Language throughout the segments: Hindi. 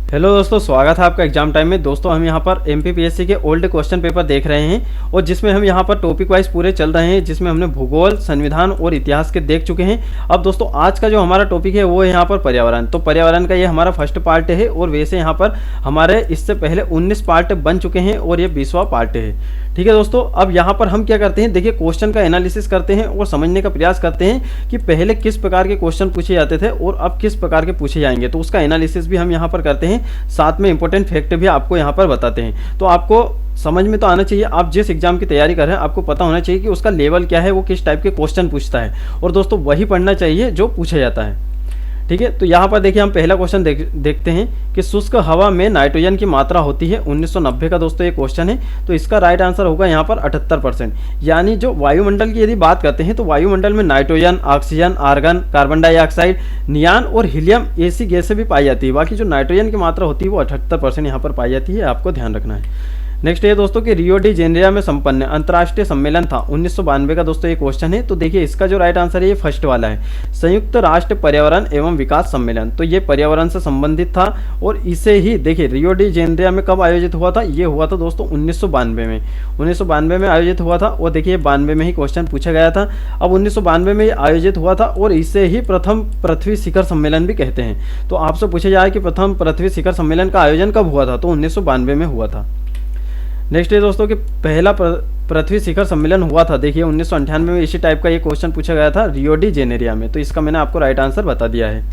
हेलो दोस्तों, स्वागत है आपका एग्जाम टाइम में। दोस्तों हम यहाँ पर एमपीपीएससी के ओल्ड क्वेश्चन पेपर देख रहे हैं और जिसमें हम यहाँ पर टॉपिक वाइज पूरे चल रहे हैं, जिसमें हमने भूगोल, संविधान और इतिहास के देख चुके हैं। अब दोस्तों आज का जो हमारा टॉपिक है वो है यहाँ पर पर्यावरण। तो पर्यावरण का ये हमारा फर्स्ट पार्ट है और वैसे यहाँ पर हमारे इससे पहले 19 पार्ट बन चुके हैं और ये 20वां पार्ट है। ठीक है दोस्तों, अब यहाँ पर हम क्या करते हैं, देखिए क्वेश्चन का एनालिसिस करते हैं और समझने का प्रयास करते हैं कि पहले किस प्रकार के क्वेश्चन पूछे जाते थे और अब किस प्रकार के पूछे जाएंगे। तो उसका एनालिसिस भी हम यहाँ पर करते हैं, साथ में इंपॉर्टेंट फैक्ट भी आपको यहाँ पर बताते हैं। तो आपको समझ में तो आना चाहिए, आप जिस एग्जाम की तैयारी कर रहे हैं आपको पता होना चाहिए कि उसका लेवल क्या है, वो किस टाइप के क्वेश्चन पूछता है और दोस्तों वही पढ़ना चाहिए जो पूछा जाता है। ठीक है, तो यहाँ पर देखिए हम पहला क्वेश्चन देखते हैं कि शुष्क हवा में नाइट्रोजन की मात्रा होती है 1990 का दोस्तों ये क्वेश्चन है। तो इसका राइट आंसर होगा यहाँ पर 78%। यानी जो वायुमंडल की यदि बात करते हैं तो वायुमंडल में nitrogen, oxygen, argon, carbon dioxide, neon और हीलियम ऐसी गैसें भी पाई जाती है। बाकी जो नाइट्रोजन की मात्रा होती है वो 78% यहाँ पर पाई जाती है, आपको ध्यान रखना है। नेक्स्ट ये दोस्तों कि रियो डी जेनेरिया में संपन्न अंतर्राष्ट्रीय सम्मेलन था 1992 का दोस्तों ये क्वेश्चन है। तो देखिए इसका जो राइट आंसर है ये फर्स्ट वाला है, संयुक्त राष्ट्र पर्यावरण एवं विकास सम्मेलन। तो ये पर्यावरण से संबंधित था और इसे ही देखिए रियो डी जेनेरिया में कब आयोजित हुआ था, ये हुआ था दोस्तों 1992 में। 1992 में आयोजित हुआ था और देखिए 92 में ही क्वेश्चन पूछा गया था। अब 1992 में आयोजित हुआ था और इसे ही प्रथम पृथ्वी शिखर सम्मेलन भी कहते हैं। तो आपसे पूछा जाए कि प्रथम पृथ्वी शिखर सम्मेलन का आयोजन कब हुआ था, तो 1992 में हुआ था। नेक्स्ट है दोस्तों कि पहला पृथ्वी शिखर सम्मेलन हुआ था, देखिए 1998 में इसी टाइप का ये क्वेश्चन पूछा गया था रियो डी जेनेरिया में। तो इसका मैंने आपको राइट आंसर बता दिया है।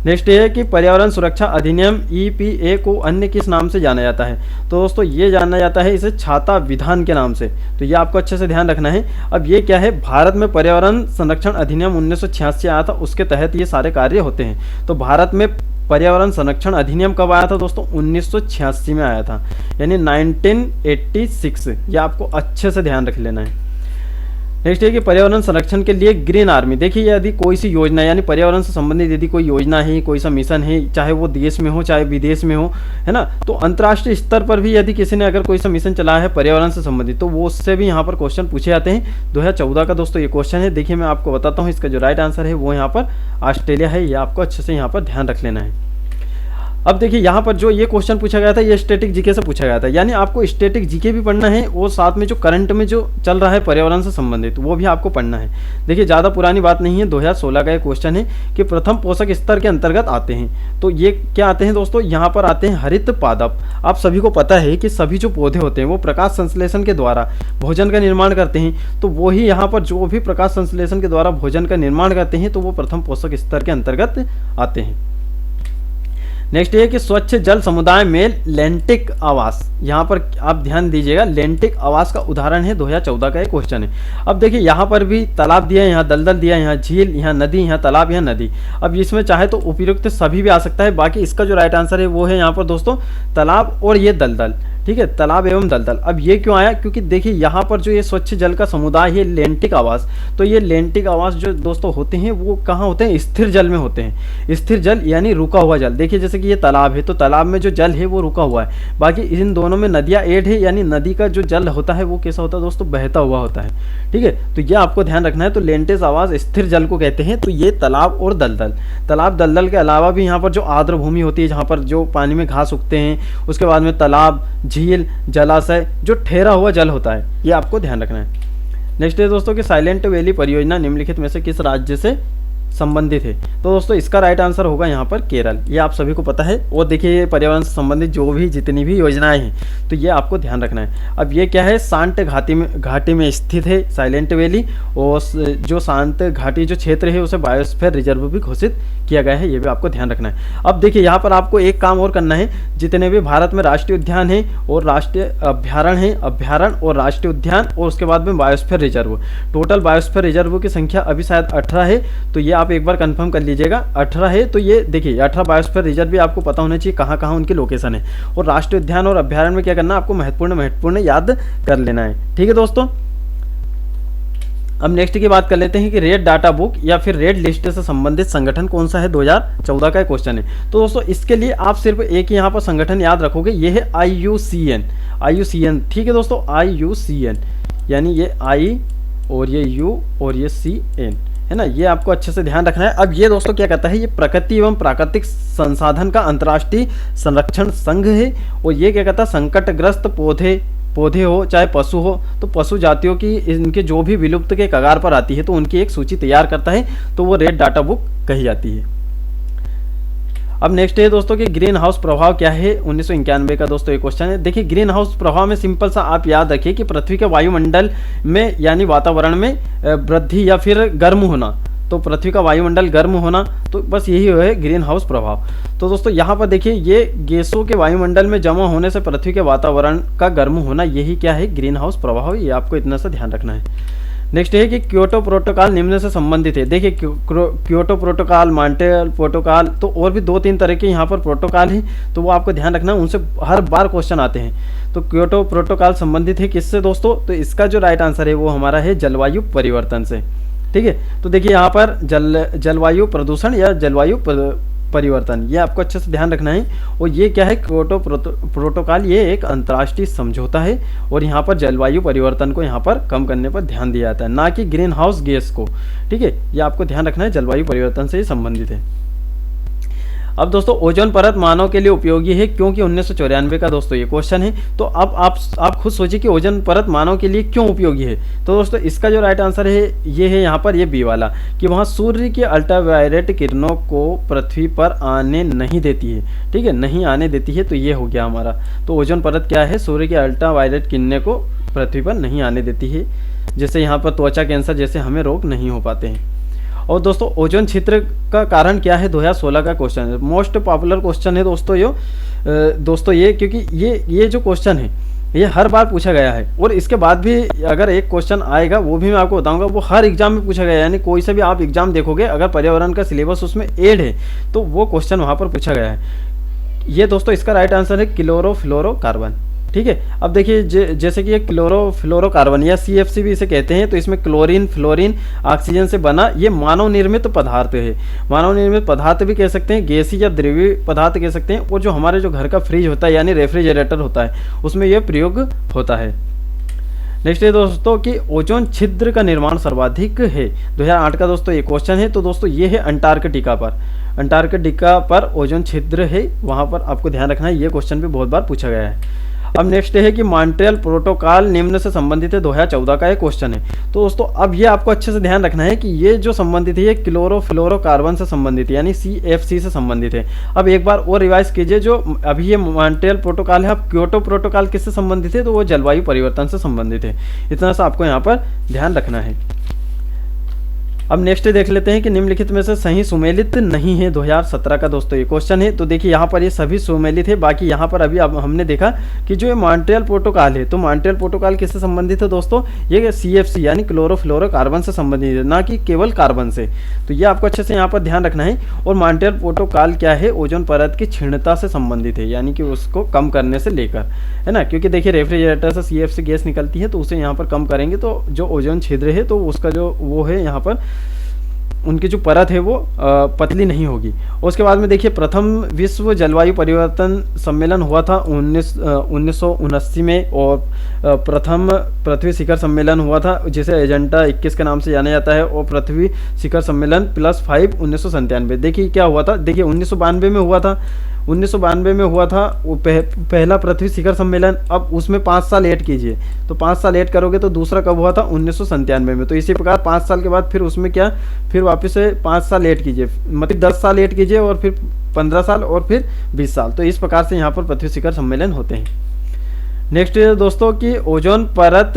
नेक्स्ट ये है कि पर्यावरण सुरक्षा अधिनियम EPA को अन्य किस नाम से जाना जाता है। तो दोस्तों ये जाना जाता है इसे छाता विधान के नाम से। तो ये आपको अच्छे से ध्यान रखना है। अब ये क्या है, भारत में पर्यावरण संरक्षण अधिनियम 1986 आया था, उसके तहत ये सारे कार्य होते हैं। तो भारत में पर्यावरण संरक्षण अधिनियम कब आया था दोस्तों, 1986 में आया था, यानी 1986। ये आपको अच्छे से ध्यान रख लेना है। नेक्स्ट है कि पर्यावरण संरक्षण के लिए ग्रीन आर्मी, देखिए यदि कोई सी योजना यानी पर्यावरण से संबंधित यदि कोई योजना है, कोई सा मिशन है, चाहे वो देश में हो चाहे विदेश में हो, है ना, तो अंतर्राष्ट्रीय स्तर पर भी यदि किसी ने अगर कोई सा मिशन चलाया है पर्यावरण से संबंधित तो वो उससे भी यहाँ पर क्वेश्चन पूछे जाते हैं। 2014 का दोस्तों ये क्वेश्चन है। देखिए मैं आपको बताता हूँ, इसका जो राइट आंसर है वो यहाँ पर ऑस्ट्रेलिया है। ये आपको अच्छे से यहाँ पर ध्यान रख लेना है। अब देखिए यहाँ पर जो ये क्वेश्चन पूछा गया था ये स्टैटिक जीके से पूछा गया था, यानी आपको स्टैटिक जीके भी पढ़ना है और साथ में जो करंट में जो चल रहा है पर्यावरण से संबंधित वो भी आपको पढ़ना है। देखिए ज़्यादा पुरानी बात नहीं है, 2016 का ये क्वेश्चन है कि प्रथम पोषक स्तर के अंतर्गत आते हैं। तो ये क्या आते हैं दोस्तों, यहाँ पर आते हैं हरित पादप। आप सभी को पता है कि सभी जो पौधे होते हैं वो प्रकाश संश्लेषण के द्वारा भोजन का निर्माण करते हैं। तो वही यहाँ पर जो भी प्रकाश संश्लेषण के द्वारा भोजन का निर्माण करते हैं तो वो प्रथम पोषक स्तर के अंतर्गत आते हैं। नेक्स्ट ये कि स्वच्छ जल समुदाय में लैंटिक आवास, यहाँ पर आप ध्यान दीजिएगा, लैंटिक आवास का उदाहरण है 2014 का एक क्वेश्चन है। अब देखिए यहाँ पर भी तालाब दिया है, यहाँ दलदल दिया है, यहाँ झील, यहाँ नदी, यहाँ तालाब, यहाँ नदी। अब इसमें चाहे तो उपयुक्त सभी भी आ सकता है। बाकी इसका जो राइट आंसर है वो है यहाँ पर दोस्तों तालाब और ये दलदल। ठीक है, तालाब एवं दलदल। अब ये क्यों आया, क्योंकि देखिए यहाँ पर जो ये स्वच्छ जल का समुदाय है लैंटिक आवास, तो ये लैंटिक आवास जो दोस्तों होते हैं वो कहाँ होते हैं, स्थिर जल में होते हैं। स्थिर जल यानी रुका हुआ जल। देखिए जैसे कि ये तालाब है तो तालाब में जो जल है वो रुका हुआ है। बाकी इन दोनों में नदियाँ ऐड है, यानी नदी का जो जल होता है वो कैसा होता है दोस्तों, बहता हुआ होता है। ठीक है, तो ये आपको ध्यान रखना है। तो लैंटिक आवास स्थिर जल को कहते हैं। तो ये तालाब और दलदल, तालाब दलदल के अलावा भी यहाँ पर जो आर्द्र भूमि होती है जहाँ पर जो पानी में घास उगते हैं, उसके बाद में तालाब, झील, जलाशय, जो ठहरा हुआ जल होता है, ये आपको ध्यान रखना है। नेक्स्ट है दोस्तों कि साइलेंट वैली परियोजना निम्नलिखित में से किस राज्य से संबंधित है। तो दोस्तों इसका राइट आंसर होगा यहाँ पर केरल। ये आप सभी को पता है। और देखिए पर्यावरण से संबंधित जो भी जितनी भी योजनाएं हैं तो ये आपको ध्यान रखना है। अब ये क्या है, शांत घाटी में स्थित है साइलेंट वैली, और जो शांत घाटी जो क्षेत्र है उसे बायोस्फीयर रिजर्व भी घोषित किया गया है, ये भी आपको ध्यान रखना है। अब देखिए यहाँ पर आपको एक काम और करना है, जितने भी भारत में राष्ट्रीय उद्यान है और राष्ट्रीय अभ्यारण्य है, अभ्यारण्य और राष्ट्रीय उद्यान और उसके बाद में biosphere reserve, total biosphere reserve की संख्या अभी शायद 18 है। तो ये आप एक बार कंफर्म कर लीजिएगा, 18 है। तो ये देखिए 18 बायोस्फीयर रिजर्व भी आपको पता होना चाहिए कहाँ कहाँ उनकी लोकेशन है। और राष्ट्रीय उद्यान और अभ्यारण्य में क्या करना है, आपको महत्वपूर्ण याद कर लेना है। ठीक है दोस्तों, अब नेक्स्ट की बात कर लेते हैं कि रेड डाटा बुक या फिर रेड लिस्ट से संबंधित संगठन कौन सा है, 2014 का क्वेश्चन है। तो दोस्तों इसके लिए आप सिर्फ एक ही यहाँ पर संगठन याद रखोगे, ये है IUCN। ठीक है दोस्तों, IUCN, यानी ये I और ये U और ये CN, है ना, ये आपको अच्छे से ध्यान रखना है। अब ये दोस्तों क्या कहता है, ये प्रकृति एवं प्राकृतिक संसाधन का अंतर्राष्ट्रीय संरक्षण संघ है। और ये क्या कहता है, संकटग्रस्त पौधे हो चाहे पशु हो, तो पशु जातियों की इनके जो भी विलुप्त के कगार पर आती है तो उनकी एक सूची तैयार करता है, तो वो रेड डाटा बुक कही जाती है। अब नेक्स्ट है दोस्तों कि ग्रीन हाउस प्रभाव क्या है, 1991 का दोस्तों ये क्वेश्चन है। देखिए ग्रीन हाउस प्रभाव में सिंपल सा आप याद रखिए कि पृथ्वी के वायुमंडल में यानी वातावरण में वृद्धि या फिर गर्म होना, तो पृथ्वी का वायुमंडल गर्म होना, तो बस यही है ग्रीन हाउस प्रभाव। तो दोस्तों यहाँ पर देखिए ये गैसों के वायुमंडल में जमा होने से पृथ्वी के वातावरण का गर्म होना, यही क्या है, ग्रीन हाउस प्रभाव। ये आपको इतना सा ध्यान रखना है। नेक्स्ट है कि क्योटो प्रोटोकॉल निम्न से संबंधित है। देखिए क्योटो प्रोटोकॉल, मॉन्ट्रियल प्रोटोकॉल, तो और भी 2-3 तरह के यहाँ पर प्रोटोकॉल हैं, तो वो आपको ध्यान रखना है, उनसे हर बार क्वेश्चन आते हैं। तो क्योटो प्रोटोकॉल संबंधित है किससे दोस्तों, तो इसका जो राइट आंसर है वो हमारा है जलवायु परिवर्तन से। ठीक है, तो देखिए यहाँ पर जलवायु प्रदूषण या जलवायु परिवर्तन, ये आपको अच्छे से ध्यान रखना है। और ये क्या है, क्योटो प्रोटोकॉल, ये एक अंतर्राष्ट्रीय समझौता है और यहाँ पर जलवायु परिवर्तन को यहाँ पर कम करने पर ध्यान दिया जाता है, ना कि ग्रीन हाउस गैस को। ठीक है, ये आपको ध्यान रखना है, जलवायु परिवर्तन से ही संबंधित है। अब दोस्तों ओजोन परत मानव के लिए उपयोगी है, क्योंकि 1994 का दोस्तों ये क्वेश्चन है। तो अब आप खुद सोचिए कि ओजोन परत मानव के लिए क्यों उपयोगी है। तो दोस्तों इसका जो राइट आंसर है ये है यहाँ पर, ये बी वाला, कि वहाँ सूर्य की अल्ट्रावायलेट किरणों को पृथ्वी पर आने नहीं देती है। ठीक है, नहीं आने देती है, तो ये हो गया हमारा। तो ओजोन परत क्या है, सूर्य की अल्ट्रावायलेट किरणें को पृथ्वी पर नहीं आने देती है, जिससे यहाँ पर त्वचा कैंसर जैसे हमें रोग नहीं हो पाते हैं। और दोस्तों ओजोन क्षेत्र का कारण क्या है, 2016 का क्वेश्चन है, मोस्ट पॉपुलर क्वेश्चन है दोस्तों ये क्योंकि ये जो क्वेश्चन है ये हर बार पूछा गया है। और इसके बाद भी अगर एक क्वेश्चन आएगा वो भी मैं आपको बताऊंगा, वो हर एग्जाम में पूछा गया है। यानी कोई से भी आप एग्जाम देखोगे, अगर पर्यावरण का सिलेबस उसमें ऐड है तो वो क्वेश्चन वहाँ पर पूछा गया है। ये दोस्तों इसका राइट आंसर है क्लोरोफ्लोरोकार्बन। ठीक है, अब देखिए जैसे कि ये क्लोरोफ्लोरोकार्बन या CFC भी इसे कहते हैं, तो इसमें क्लोरीन, फ्लोरीन, ऑक्सीजन से बना ये मानव निर्मित पदार्थ है। मानव निर्मित पदार्थ भी कह सकते हैं, गैसीय या द्रवीय पदार्थ कह सकते हैं। और जो हमारे जो घर का फ्रिज होता है यानी रेफ्रिजरेटर होता है, उसमें यह प्रयोग होता है। नेक्स्ट है दोस्तों कि ओजोन छिद्र का निर्माण सर्वाधिक है, 2008 का दोस्तों ये क्वेश्चन है। तो दोस्तों ये है अंटार्कटिका पर ओजोन छिद्र है, वहां पर आपको ध्यान रखना है, ये क्वेश्चन भी बहुत बार पूछा गया है। अब नेक्स्ट है कि मॉन्ट्रियल प्रोटोकॉल निम्न से संबंधित है, 2014 का एक क्वेश्चन है। तो दोस्तों अब ये आपको अच्छे से ध्यान रखना है कि ये जो संबंधित है ये क्लोरोफ्लोरोकार्बन से संबंधित है, यानी CFC से संबंधित है। अब एक बार और रिवाइज कीजिए, जो अभी ये मॉन्ट्रियल प्रोटोकॉल है, अब क्योटो प्रोटोकॉल किससे संबंधित है, तो वो जलवायु परिवर्तन से संबंधित है। इतना सा आपको यहाँ पर ध्यान रखना है। अब नेक्स्ट देख लेते हैं कि निम्नलिखित में से सही सुमेलित नहीं है, 2017 का दोस्तों ये क्वेश्चन है। तो देखिए यहाँ पर ये सभी सुमेलित है, बाकी यहाँ पर अभी अब हमने देखा कि जो ये मॉन्ट्रियल प्रोटोकॉल है, तो मॉन्ट्रियल प्रोटोकॉल किससे संबंधित है दोस्तों, ये CFC यानी क्लोरोफ्लोरोकार्बन से संबंधित है, ना कि केवल कार्बन से। तो ये आपको अच्छे से यहाँ पर ध्यान रखना है। और मॉन्ट्रियल प्रोटोकॉल क्या है, ओजोन परत की क्षीणता से संबंधित है, यानी कि उसको कम करने से लेकर, है ना, क्योंकि देखिए रेफ्रिजरेटर से CFC गैस निकलती है, तो उसे यहाँ पर कम करेंगे तो जो ओजोन छिद्र है तो उसका जो वो है यहाँ पर उनकी जो परत है वो पतली नहीं होगी। और उसके बाद में देखिए प्रथम विश्व जलवायु परिवर्तन सम्मेलन हुआ था 1979 में, और प्रथम पृथ्वी शिखर सम्मेलन हुआ था जिसे एजेंडा 21 के नाम से जाना जाता है, और पृथ्वी शिखर सम्मेलन +5 1997। देखिए क्या हुआ था, देखिए 1992 में हुआ था, 1992 में हुआ था वो पहला पृथ्वी शिखर सम्मेलन। अब उसमें 5 साल ऐड कीजिए, तो 5 साल ऐड करोगे तो दूसरा कब हुआ था, 1997 में। तो इसी प्रकार 5 साल के बाद फिर उसमें क्या, फिर वापस से 5 साल ऐड कीजिए, मतलब 10 साल ऐड कीजिए, और फिर 15 साल और फिर 20 साल। तो इस प्रकार से यहाँ पर पृथ्वी शिखर सम्मेलन होते हैं। नेक्स्ट दोस्तों की ओजोन परत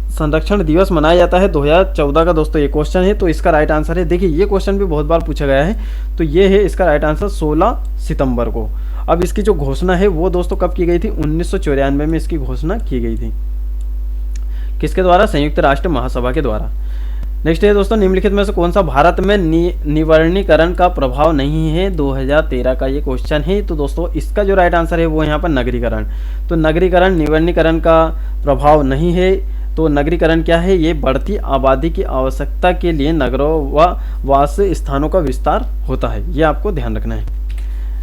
संरक्षण दिवस मनाया जाता है, 2014 का दोस्तों ये क्वेश्चन है। तो इसका राइट आंसर है, देखिए ये क्वेश्चन भी बहुत बार पूछा गया है, तो ये है इसका राइट आंसर 16 सितंबर को। अब इसकी जो घोषणा है वो दोस्तों कब की गई थी, 1994 में इसकी घोषणा की गई थी। किसके द्वारा, संयुक्त राष्ट्र महासभा के द्वारा। नेक्स्ट है दोस्तों निम्नलिखित में से कौन सा भारत में निवर्णीकरण का प्रभाव नहीं है, 2013 का ये क्वेश्चन है। तो दोस्तों इसका जो राइट आंसर है वो यहाँ पर नगरीकरण। तो नगरीकरण निवर्णीकरण का प्रभाव नहीं है। तो नगरीकरण क्या है, ये बढ़ती आबादी की आवश्यकता के लिए नगरों व वास स्थानों का विस्तार होता है, ये आपको ध्यान रखना है।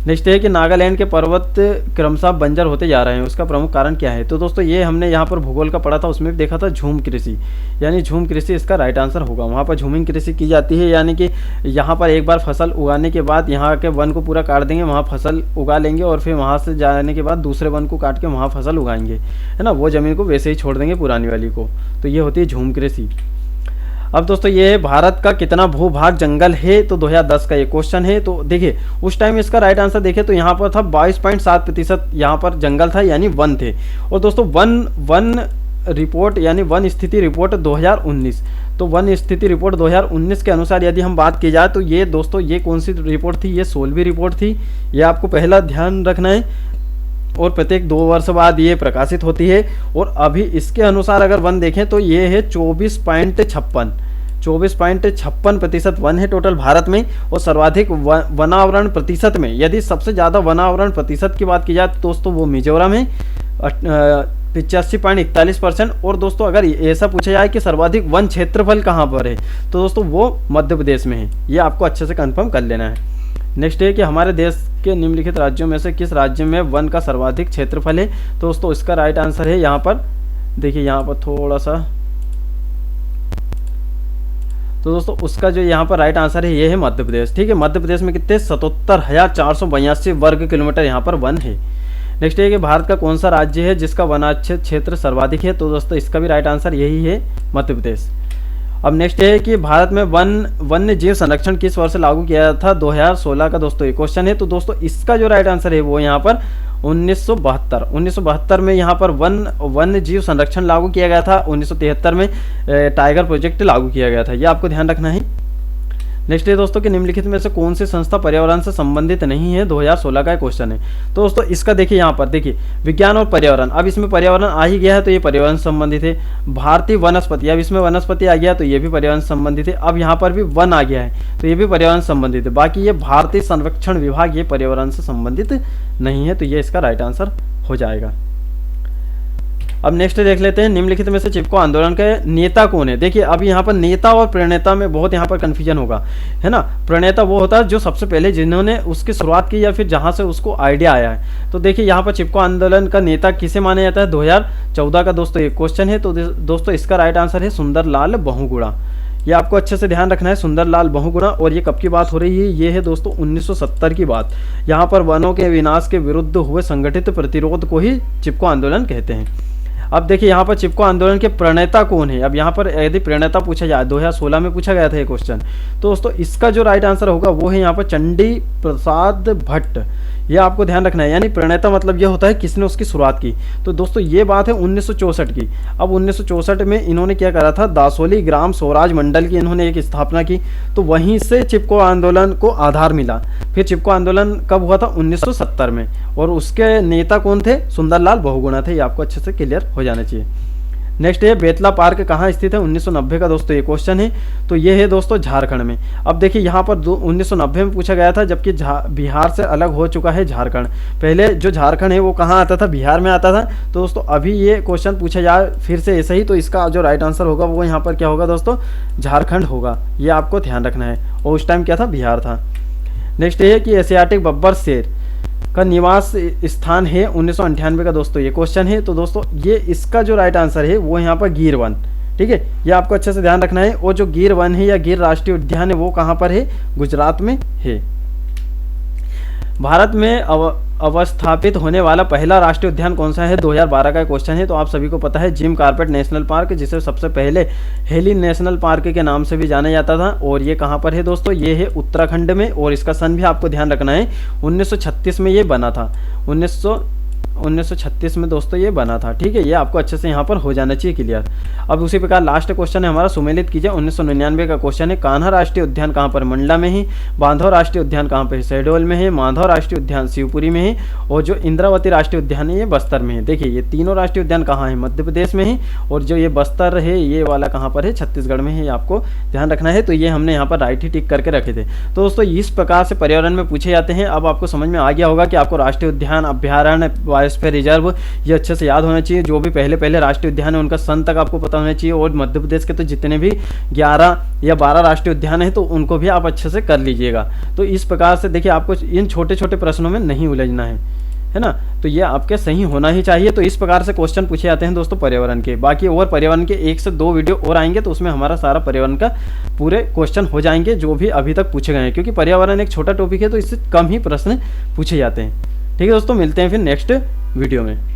नेक्स्ट है कि नागालैंड के पर्वत क्रमशः बंजर होते जा रहे हैं, उसका प्रमुख कारण क्या है। तो दोस्तों ये हमने यहाँ पर भूगोल का पढ़ा था, उसमें भी देखा था झूम कृषि, यानी झूम कृषि इसका राइट आंसर होगा। वहाँ पर झूमिंग कृषि की जाती है, यानी कि यहाँ पर एक बार फसल उगाने के बाद यहाँ के वन को पूरा काट देंगे, वहाँ फसल उगा लेंगे और फिर वहाँ से जाने के बाद दूसरे वन को काट के वहाँ फसल उगाएंगे, है ना, वो ज़मीन को वैसे ही छोड़ देंगे पुरानी वाली को। तो ये होती है झूम कृषि। अब दोस्तों ये है भारत का कितना भूभाग जंगल है, तो 2010 का ये क्वेश्चन है। तो देखिए उस टाइम इसका राइट आंसर देखें तो यहाँ पर था 22.7% यहाँ पर जंगल था, यानी वन थे। और दोस्तों वन रिपोर्ट यानी वन स्थिति रिपोर्ट 2019, तो वन स्थिति रिपोर्ट 2019 के अनुसार यदि हम बात की जाए तो ये दोस्तों ये कौन सी रिपोर्ट थी, ये 16वीं रिपोर्ट थी। ये आपको पहला ध्यान रखना है, और प्रत्येक 2 वर्ष बाद ये प्रकाशित होती है। और अभी इसके अनुसार अगर वन देखें तो ये है 24.56% वन है टोटल भारत में। और सर्वाधिक वनावरण प्रतिशत में यदि सबसे ज़्यादा वनावरण प्रतिशत की बात की जाए तो दोस्तों वो मिजोरम है 85.41%। और दोस्तों अगर ऐसा पूछा जाए कि सर्वाधिक वन क्षेत्रफल कहाँ पर है तो दोस्तों वो मध्य प्रदेश में है। ये आपको अच्छे से कंफर्म कर लेना है। नेक्स्ट है कि हमारे देश के निम्नलिखित राज्यों में से किस राज्य में वन का सर्वाधिक क्षेत्रफल है। तो दोस्तों इसका राइट आंसर है यहाँ पर, देखिए यहाँ पर थोड़ा सा, तो दोस्तों उसका जो यहाँ पर राइट आंसर है ये है मध्य प्रदेश। ठीक है, मध्य प्रदेश में कितने 77,482 वर्ग किलोमीटर यहाँ पर वन है। नेक्स्ट है कि भारत का कौन सा राज्य है जिसका वनाच्छेद क्षेत्र सर्वाधिक है। तो दोस्तों इसका भी राइट आंसर यही है, मध्य प्रदेश। अब नेक्स्ट है कि भारत में वन्य जीव संरक्षण किस वर्ष लागू किया था। 2016 का दोस्तों ये क्वेश्चन है। तो दोस्तों इसका जो राइट आंसर है वो यहाँ पर 1972 में यहाँ पर वन्य जीव संरक्षण लागू किया गया था। 1973 में टाइगर प्रोजेक्ट लागू किया गया था, ये आपको ध्यान रखना है। नेक्स्ट है दोस्तों कि निम्नलिखित में से कौन सी संस्था पर्यावरण से संबंधित नहीं है। 2016 का क्वेश्चन है। तो दोस्तों इसका देखिए यहाँ पर देखिए विज्ञान और पर्यावरण, अब इसमें पर्यावरण आ ही गया है तो ये पर्यावरण से संबंधित है। भारतीय वनस्पति, अब इसमें वनस्पति आ गया तो ये भी पर्यावरण से संबंधित है। अब यहाँ पर भी वन आ गया है तो ये भी पर्यावरण से संबंधित है। बाकी ये भारतीय संरक्षण विभाग ये पर्यावरण से संबंधित नहीं है, तो ये इसका राइट आंसर हो जाएगा। अब नेक्स्ट देख लेते हैं निम्नलिखित में से चिपको आंदोलन के नेता कौन है। देखिए अब यहाँ पर नेता और प्रणेता में बहुत यहाँ पर कंफ्यूजन होगा, है ना। प्रणेता वो होता है जो सबसे पहले जिन्होंने उसकी शुरुआत की या फिर जहाँ से उसको आइडिया आया है। तो देखिए यहाँ पर चिपको आंदोलन का नेता किसे माना जाता है। 2014 का दोस्तों ये क्वेश्चन है। तो दोस्तों इसका राइट आंसर है सुंदरलाल बहुगुणा। ये आपको अच्छे से ध्यान रखना है, सुंदरलाल बहुगुणा। और ये कब की बात हो रही है, ये है दोस्तों 1970 की बात। यहाँ पर वनों के विनाश के विरुद्ध हुए संगठित प्रतिरोध को ही चिपको आंदोलन कहते हैं। अब देखिए यहाँ पर चिपको आंदोलन के प्रणेता कौन है। अब यहाँ पर यदि प्रणेता पूछा जाए, 2016 में पूछा गया था ये क्वेश्चन, तो दोस्तों इसका जो राइट आंसर होगा वो है यहाँ पर चंडी प्रसाद भट्ट। ये आपको ध्यान रखना है, यानी प्रणेता मतलब ये होता है किसने उसकी शुरुआत की। तो दोस्तों ये बात है 1964 की। अब 1964 में इन्होंने क्या करा था, दासोली ग्राम स्वराज मंडल की इन्होंने एक स्थापना की। तो वहीं से चिपको आंदोलन को आधार मिला। फिर चिपको आंदोलन कब हुआ था, 1970 में। और उसके नेता कौन थे, सुंदरलाल बहुगुणा थे। ये आपको अच्छे से क्लियर हो जाना चाहिए। नेक्स्ट है बेतला पार्क कहाँ स्थित है। 1990 का दोस्तों ये क्वेश्चन है। तो ये है दोस्तों झारखंड में। अब देखिए यहाँ पर 1990 में पूछा गया था, जबकि बिहार से अलग हो चुका है झारखंड। पहले जो झारखंड है वो कहाँ आता था, बिहार में आता था। तो दोस्तों अभी ये क्वेश्चन पूछा जाए फिर से ऐसे ही, तो इसका जो राइट आंसर होगा वो यहाँ पर क्या होगा दोस्तों, झारखंड होगा। ये आपको ध्यान रखना है। और उस टाइम क्या था, बिहार था। नेक्स्ट ये है कि एशियाटिक बब्बर शेर का निवास स्थान है 1998 का दोस्तों ये क्वेश्चन है। तो दोस्तों ये इसका जो राइट आंसर है वो यहाँ पर गिर वन। ठीक है, ये आपको अच्छे से ध्यान रखना है। और जो गिर वन है या गिर राष्ट्रीय उद्यान है वो कहाँ पर है, गुजरात में है। भारत में अवस्थापित होने वाला पहला राष्ट्रीय उद्यान कौन सा है, 2012 का क्वेश्चन है। तो आप सभी को पता है जिम कॉर्बेट नेशनल पार्क, जिसे सबसे पहले हेली नेशनल पार्क के नाम से भी जाना जाता था। और ये कहाँ पर है दोस्तों, ये है उत्तराखंड में। और इसका सन भी आपको ध्यान रखना है, 1936 में ये बना था। 1936 में दोस्तों ये बना था। ठीक है, ये आपको अच्छे से यहाँ पर हो जाना चाहिए क्लियर। अब उसी प्रकार लास्ट क्वेश्चन है हमारा, सुमेलित कीजिए। 1999 का क्वेश्चन है, कान्हा राष्ट्रीय उद्यान कहाँ पर, मंडला में है। बांधव राष्ट्रीय उद्यान कहाँ पर है, शहडोल में है। माधव राष्ट्रीय उद्यान शिवपुरी में है। और जो इंद्रावती राष्ट्रीय उद्यान है ये बस्तर में है। देखिए ये तीनों राष्ट्रीय उद्यान कहाँ है, मध्य प्रदेश में है। और जो ये बस्तर है ये वाला कहाँ पर है, छत्तीसगढ़ में है। आपको ध्यान रखना है। तो ये हमने यहाँ पर राइट ही टिक करके रखे थे। तो दोस्तों इस प्रकार से पर्यावरण में पूछे जाते हैं। अब आपको समझ में आ गया होगा कि आपको राष्ट्रीय उद्यान, अभ्यारण्य, बायोस्फीयर रिजर्व ये अच्छे से याद होना चाहिए। जो भी पहले पहले राष्ट्रीय उद्यान है उनका सन तक आपको पता होना चाहिए। और मध्य प्रदेश के तो जितने भी 11 या 12 राष्ट्रीय उद्यान हैं तो उनको भी आप अच्छे से कर लीजिएगा। तो इस प्रकार से देखिए आपको इन छोटे छोटे प्रश्नों में नहीं उलझना है ना। तो ये आपके सही होना ही चाहिए। तो इस प्रकार से क्वेश्चन पूछे जाते हैं दोस्तों पर्यावरण के। बाकी और पर्यावरण के 1 से 2 वीडियो और आएंगे तो उसमें हमारा सारा पर्यावरण का पूरे क्वेश्चन हो जाएंगे जो भी अभी तक पूछे गए हैं, क्योंकि पर्यावरण एक छोटा टॉपिक है तो इससे कम ही प्रश्न पूछे जाते हैं। ठीक है दोस्तों, मिलते हैं फिर नेक्स्ट वीडियो में।